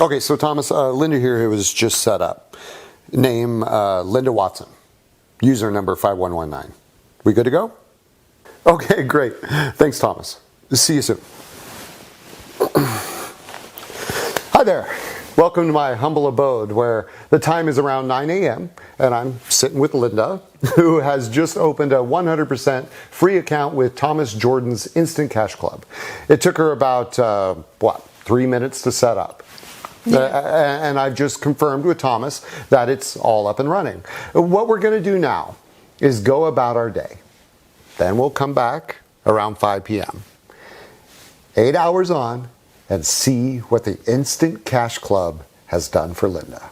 Okay, so Thomas, Linda here was just set up. Name Linda Watson. User number 5119. We good to go? Okay, great. Thanks, Thomas. See you soon. Hi there. Welcome to my humble abode where the time is around 9 a.m. and I'm sitting with Linda, who has just opened a 100% free account with Thomas Jordan's Instant Cash Club. It took her about, 3 minutes to set up. Yeah. And I've just confirmed with Thomas that it's all up and running. What we're going to do now is go about our day. Then we'll come back around 5 p.m. 8 hours on and see what the Instant Cash Club has done for Linda.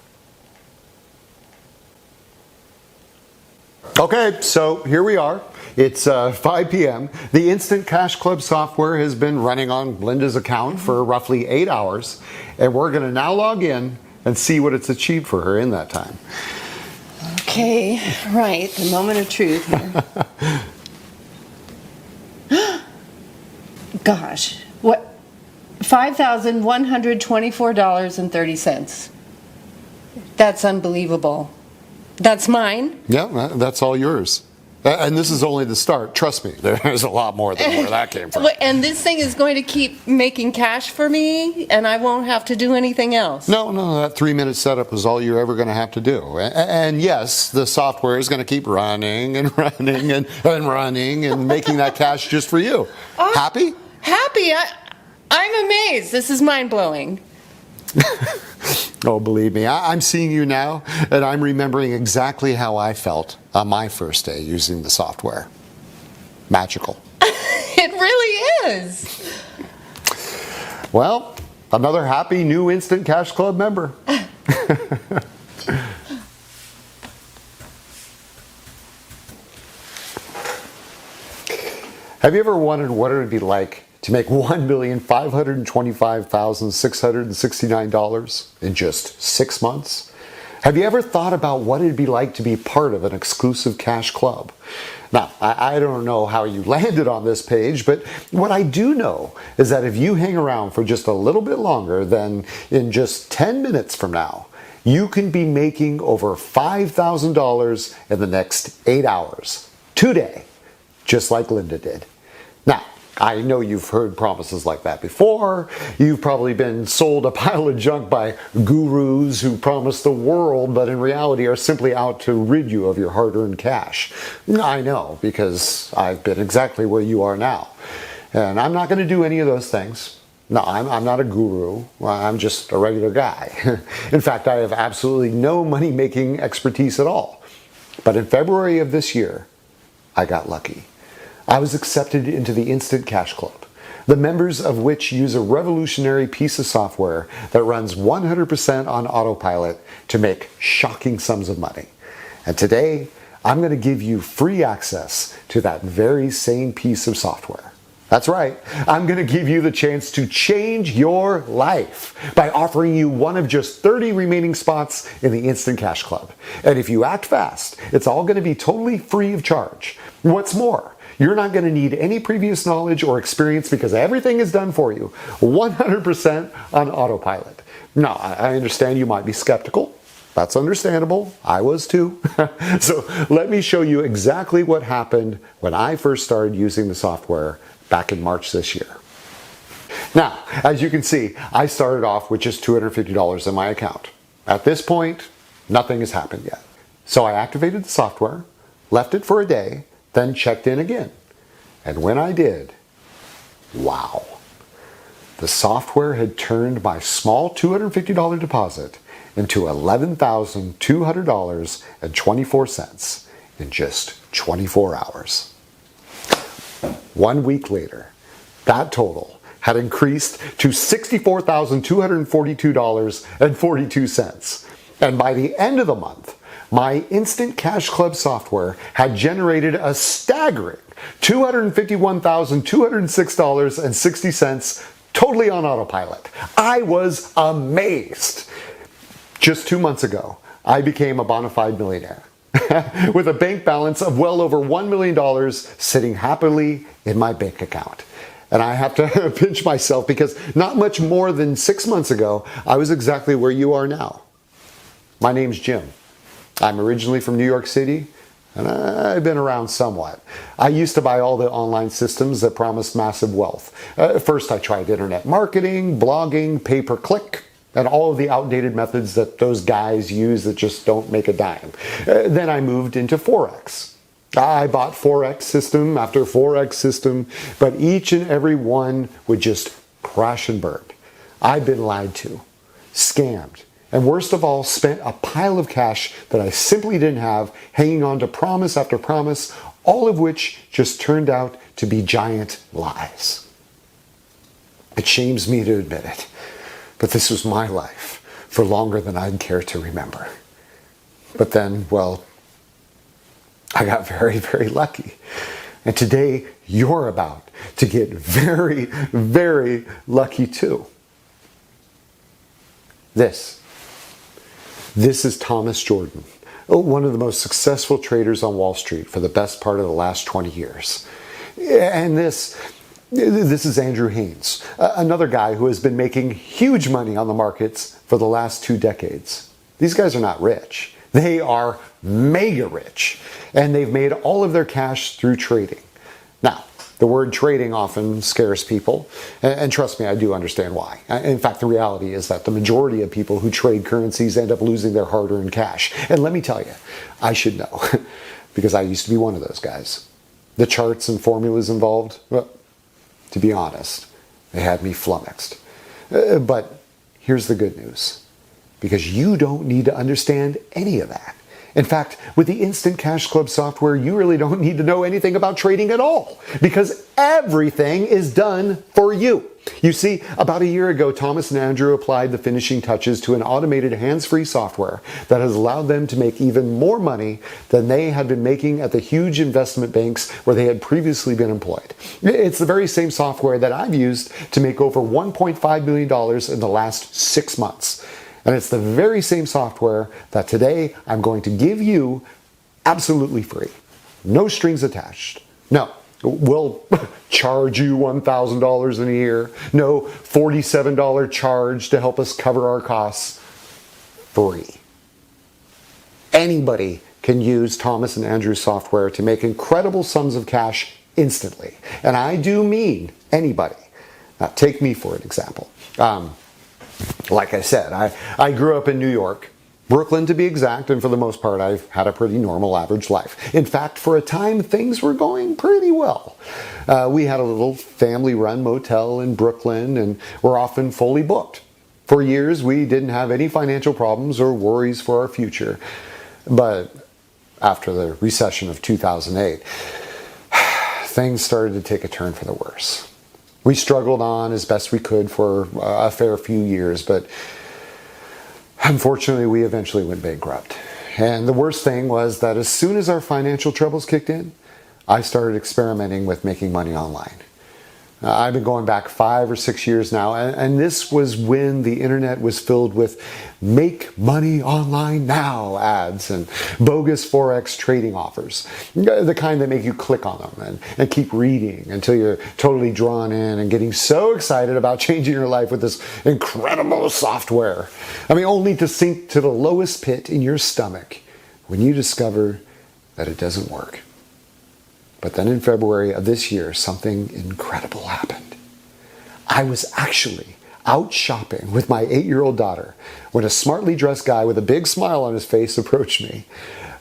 Okay, so here we are. It's 5 p.m. The Instant Cash Club software has been running on Linda's account for roughly 8 hours, and we're going to now log in and see what it's achieved for her in that time. Okay, right, the moment of truth here. Gosh, what? $5,124.30. That's unbelievable. That's mine? Yeah, that's all yours. And this is only the start. Trust me, there's a lot more than where that came from. And this thing is going to keep making cash for me, and I won't have to do anything else? No, that 3-minute setup is all you're ever going to have to do. And yes, the software is going to keep running and running and running and making that cash just for you. Happy? Happy? I'm amazed. This is mind-blowing. Oh, believe me, I'm seeing you now, and I'm remembering exactly how I felt on my first day using the software. Magical. It really is. Well, another happy new Instant Cash Club member. Have you ever wondered what it would be like to make $1,525,669 in just 6 months? Have you ever thought about what it'd be like to be part of an exclusive cash club? Now, I don't know how you landed on this page, but what I do know is that if you hang around for just a little bit longer, then in just 10 minutes from now, you can be making over $5,000 in the next 8 hours, today, just like Linda did. Now, I know you've heard promises like that before. You've probably been sold a pile of junk by gurus who promise the world, but in reality are simply out to rid you of your hard-earned cash. I know, because I've been exactly where you are now. And I'm not going to do any of those things. No, I'm not a guru. I'm just a regular guy. In fact, I have absolutely no money-making expertise at all. But in February of this year, I got lucky. I was accepted into the Instant Cash Club, the members of which use a revolutionary piece of software that runs 100% on autopilot to make shocking sums of money. And today, I'm going to give you free access to that very same piece of software. That's right, I'm going to give you the chance to change your life by offering you one of just 30 remaining spots in the Instant Cash Club. And if you act fast, it's all going to be totally free of charge. What's more, you're not going to need any previous knowledge or experience because everything is done for you, 100% on autopilot. Now, I understand you might be skeptical. That's understandable. I was too. So let me show you exactly what happened when I first started using the software back in March this year. Now, as you can see, I started off with just $250 in my account. At this point, nothing has happened yet. So I activated the software, left it for a day, then checked in again. And when I did, wow. The software had turned my small $250 deposit into $11,200.24 in just 24 hours. 1 week later, that total had increased to $64,242.42. And by the end of the month, my Instant Cash Club software had generated a staggering $251,206.60 totally on autopilot. I was amazed. Just 2 months ago, I became a bona fide millionaire with a bank balance of well over $1 million sitting happily in my bank account. And I have to pinch myself because not much more than 6 months ago, I was exactly where you are now. My name's Jim. I'm originally from New York City, and I've been around somewhat. I used to buy all the online systems that promised massive wealth. First, I tried internet marketing, blogging, pay-per-click, and all of the outdated methods that those guys use that just don't make a dime. Then I moved into Forex. I bought Forex system after Forex system, but each and every one would just crash and burn. I've been lied to, scammed, and worst of all, spent a pile of cash that I simply didn't have, hanging on to promise after promise, all of which just turned out to be giant lies. It shames me to admit it, but this was my life for longer than I'd care to remember. But then, well, I got very, very lucky. And today, you're about to get very, very lucky too. This is Thomas Jordan, one of the most successful traders on Wall Street for the best part of the last 20 years. And this is Andrew Haynes, another guy who has been making huge money on the markets for the last 2 decades. These guys are not rich. They are mega rich, and they've made all of their cash through trading. Now, the word trading often scares people, and trust me, I do understand why. In fact, the reality is that the majority of people who trade currencies end up losing their hard-earned cash. And let me tell you, I should know, because I used to be one of those guys. The charts and formulas involved, well, to be honest, they had me flummoxed. But here's the good news. Because you don't need to understand any of that. In fact, with the Instant Cash Club software, you really don't need to know anything about trading at all, because everything is done for you. You see, about a year ago, Thomas and Andrew applied the finishing touches to an automated hands-free software that has allowed them to make even more money than they had been making at the huge investment banks where they had previously been employed. It's the very same software that I've used to make over $1.5 million in the last 6 months. And it's the very same software that today I'm going to give you absolutely free. No strings attached. No, we'll charge you $1,000 in a year. No $47 charge to help us cover our costs. Free. Anybody can use Thomas and Andrew's software to make incredible sums of cash instantly. And I do mean anybody. Now, take me for an example. Like I said, I grew up in New York, Brooklyn to be exact, and for the most part I've had a pretty normal average life. In fact, for a time things were going pretty well. We had a little family-run motel in Brooklyn and were often fully booked. For years we didn't have any financial problems or worries for our future. But after the recession of 2008, things started to take a turn for the worse. We struggled on as best we could for a fair few years, but unfortunately we eventually went bankrupt. And the worst thing was that as soon as our financial troubles kicked in, I started experimenting with making money online. I've been going back 5 or 6 years now, and this was when the internet was filled with make money online now ads and bogus Forex trading offers. The kind that make you click on them and keep reading until you're totally drawn in and getting so excited about changing your life with this incredible software. I mean, only to sink to the lowest pit in your stomach when you discover that it doesn't work. But then in February of this year, something incredible happened. I was actually out shopping with my 8-year-old daughter when a smartly dressed guy with a big smile on his face approached me.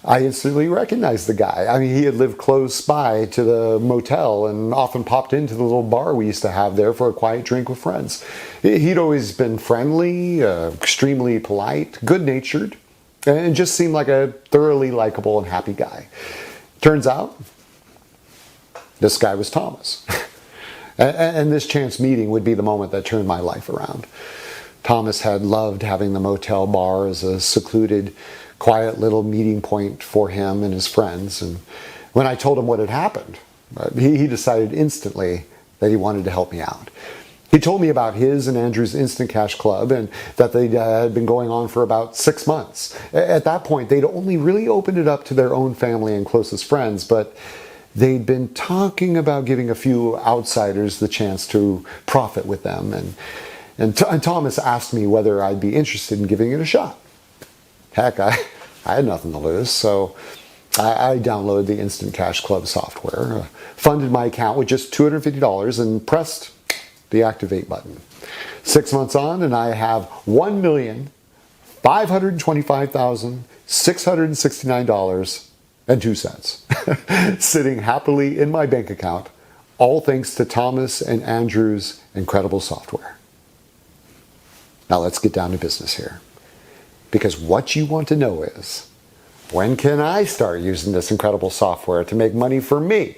I instantly recognized the guy. I mean, he had lived close by to the motel and often popped into the little bar we used to have there for a quiet drink with friends. He'd always been friendly, extremely polite, good-natured, and just seemed like a thoroughly likable and happy guy. Turns out, this guy was Thomas. And this chance meeting would be the moment that turned my life around. Thomas had loved having the motel bar as a secluded, quiet little meeting point for him and his friends. And when I told him what had happened, he decided instantly that he wanted to help me out. He told me about his and Andrew's Instant Cash Club and that they had been going on for about 6 months. At that point, they'd only really opened it up to their own family and closest friends, but they'd been talking about giving a few outsiders the chance to profit with them, and Thomas asked me whether I'd be interested in giving it a shot. Heck, I had nothing to lose, so I downloaded the Instant Cash Club software, funded my account with just $250, and pressed the activate button. 6 months on, and I have $1,525,669.02 sitting happily in my bank account, all thanks to Thomas and Andrew's incredible software. Now let's get down to business here. Because what you want to know is, when can I start using this incredible software to make money for me?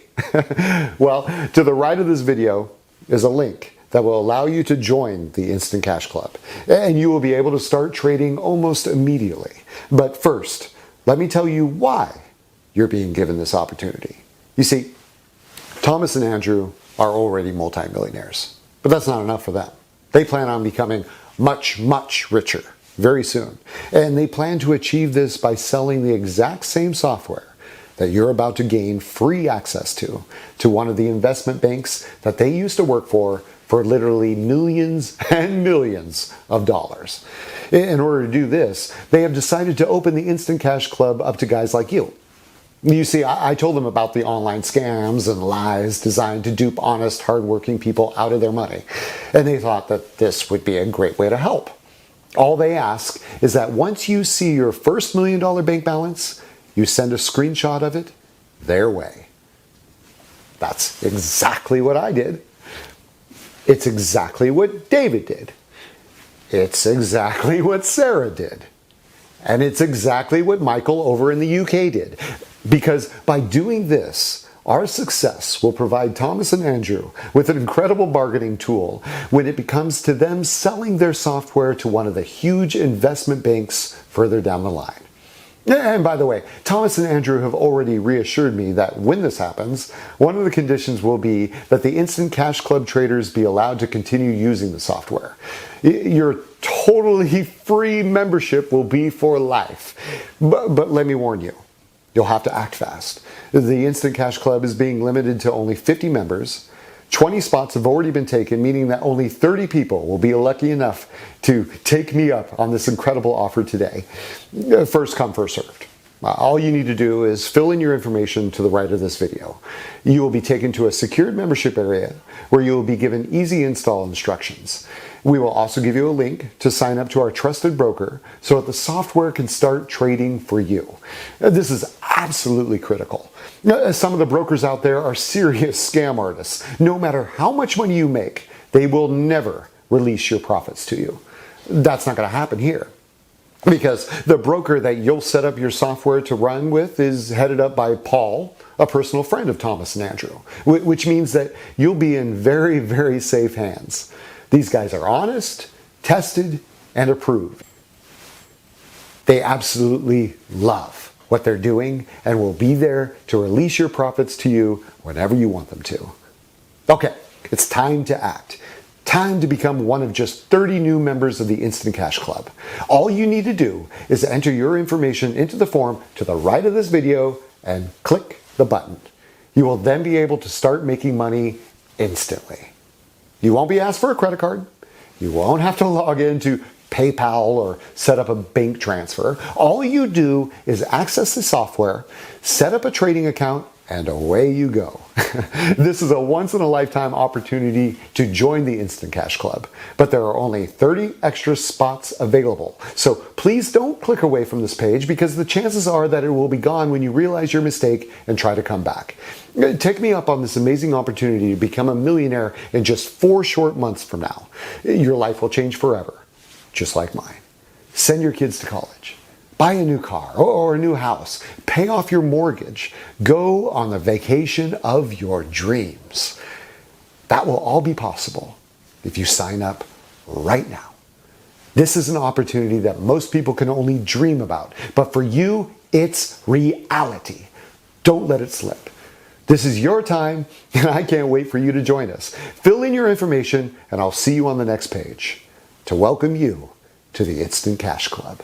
Well, to the right of this video is a link that will allow you to join the Instant Cash Club, and you will be able to start trading almost immediately. But first, let me tell you why you're being given this opportunity. You see, Thomas and Andrew are already multimillionaires, but that's not enough for them. They plan on becoming much, much richer very soon, and they plan to achieve this by selling the exact same software that you're about to gain free access to one of the investment banks that they used to work for literally millions and millions of dollars. In order to do this, they have decided to open the Instant Cash Club up to guys like you. You see, I told them about the online scams and lies designed to dupe honest, hardworking people out of their money, and they thought that this would be a great way to help. All they ask is that once you see your first $1 million bank balance, you send a screenshot of it their way. That's exactly what I did. It's exactly what David did. It's exactly what Sarah did. And it's exactly what Michael over in the UK did. Because by doing this, our success will provide Thomas and Andrew with an incredible bargaining tool when it comes to them selling their software to one of the huge investment banks further down the line. And by the way, Thomas and Andrew have already reassured me that when this happens, one of the conditions will be that the Instant Cash Club traders be allowed to continue using the software. Your totally free membership will be for life. But let me warn you, you'll have to act fast. The Instant Cash Club is being limited to only 50 members. 20 spots have already been taken, meaning that only 30 people will be lucky enough to take me up on this incredible offer today. First come, first served. All you need to do is fill in your information to the right of this video. You will be taken to a secured membership area where you will be given easy install instructions. We will also give you a link to sign up to our trusted broker so that the software can start trading for you. This is absolutely critical. Some of the brokers out there are serious scam artists. No matter how much money you make, they will never release your profits to you. That's not going to happen here, because the broker that you'll set up your software to run with is headed up by Paul, a personal friend of Thomas and Andrew, which means that you'll be in very, very safe hands. These guys are honest, tested, and approved. They absolutely love what they're doing and will be there to release your profits to you whenever you want them to. Okay, it's time to act. Time to become one of just 30 new members of the Instant Cash Club. All you need to do is enter your information into the form to the right of this video and click the button. You will then be able to start making money instantly. You won't be asked for a credit card. You won't have to log into PayPal or set up a bank transfer. All you do is access the software, set up a trading account, and away you go. This is a once-in-a-lifetime opportunity to join the Instant Cash Club, but there are only 30 extra spots available. So please don't click away from this page, because the chances are that it will be gone when you realize your mistake and try to come back. Take me up on this amazing opportunity to become a millionaire in just 4 short months from now. Your life will change forever, just like mine. Send your kids to college. Buy a new car or a new house. Pay off your mortgage. Go on the vacation of your dreams. That will all be possible if you sign up right now. This is an opportunity that most people can only dream about, but for you, it's reality. Don't let it slip. This is your time, and I can't wait for you to join us. Fill in your information, and I'll see you on the next page to welcome you to the Instant Cash Club.